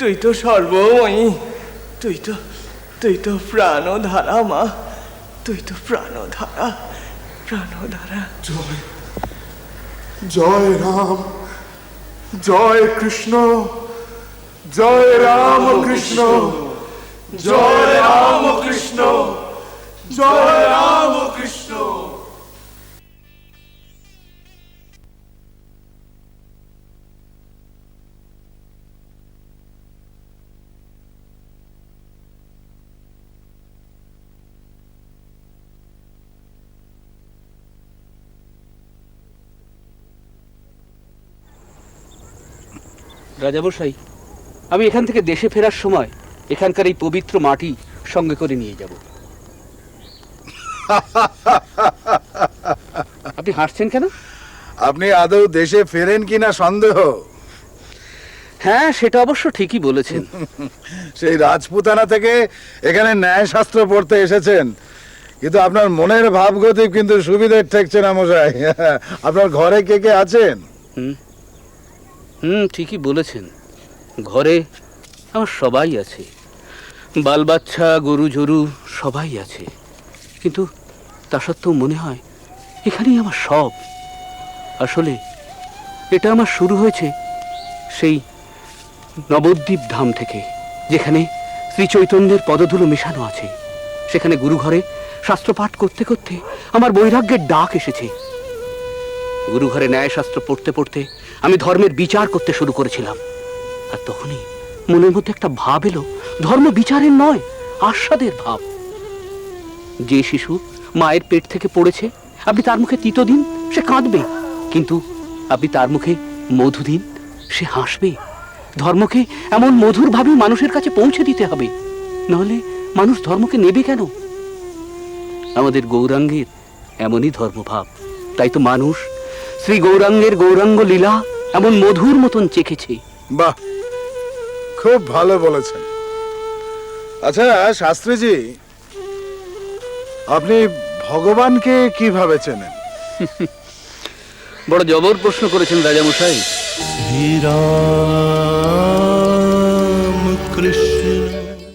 তুই তো সর্বময়ী, তুই তো প্রাণধারা মা, তুই তো প্রাণধারা, প্রাণধারা। জয় জয় রাম, জয় কৃষ্ণ, জয় রাম কৃষ্ণ, জয় রাম কৃষ্ণ, জয় রাম কৃষ্ণ। রাজামশাই, আমি এখান থেকে দেশে ফেরার সময় এখানকার এই পবিত্র মাটি সঙ্গে করে নিয়ে যাব। আপনি হাসছেন কেন? আপনি আদৌ দেশে ফেরেন কিনা সন্দেহ। হ্যাঁ, সেটা অবশ্য ঠিকই বলেছেন। সেই রাজপুতানা থেকে এখানে ন্যায়শাস্ত্র পড়তে এসেছেন, কিন্তু আপনার মনের ভাবগতি কিন্তু সুবিধের ঠেকছে না মশাই। আপনার ঘরে কে কে আছেন? ঠিকই বলেছেন, ঘরে আমার সবাই আছে, বাল বাচ্চা, গরু জরু সবাই আছে, কিন্তু তা সত্ত্বেও মনে হয় এখানেই আমার সব। আসলে এটা আমার শুরু হয়েছে সেই নবদ্বীপ ধাম থেকে, যেখানে শ্রী চৈতন্যের পদধূলো মেশানো আছে। সেখানে গুরুঘরে শাস্ত্রপাঠ করতে করতে আমার বৈরাগ্যের ডাক এসেছে। গুরুঘরে ন্যায়শাস্ত্র পড়তে পড়তে আমি ধর্মের বিচার করতে শুরু করেছিলাম। আর তখনই মনের মধ্যে একটা ভাব এলো, ধর্ম বিচারের নয়, আস্বাদের ভাব। যে শিশু মায়ের পেট থেকে পড়েছে, আপনি তার মুখে তিতো দিন, সে কাঁদবে, কিন্তু আপনি তার মুখে মধু দিন, সে হাসবে। ধর্মকে এমন মধুর ভাবে মানুষের কাছে পৌঁছে দিতে হবে, নাহলে মানুষ ধর্মকে নেবে কেন? আমাদের গৌরাঙ্গের এমনই ধর্মভাব, তাই তো মানুষ শ্রী গৌরাঙ্গের গৌরাঙ্গ লীলা এমন মধুর মতন চেখেছে। বাহ, খুব ভালো বলেছেন। আচ্ছা শাস্ত্রীজি, আপনি ভগবানকে কিভাবে চেনেন? বড় জবর প্রশ্ন করেছেন রাজামশাই। শ্রীরাম কৃষ্ণ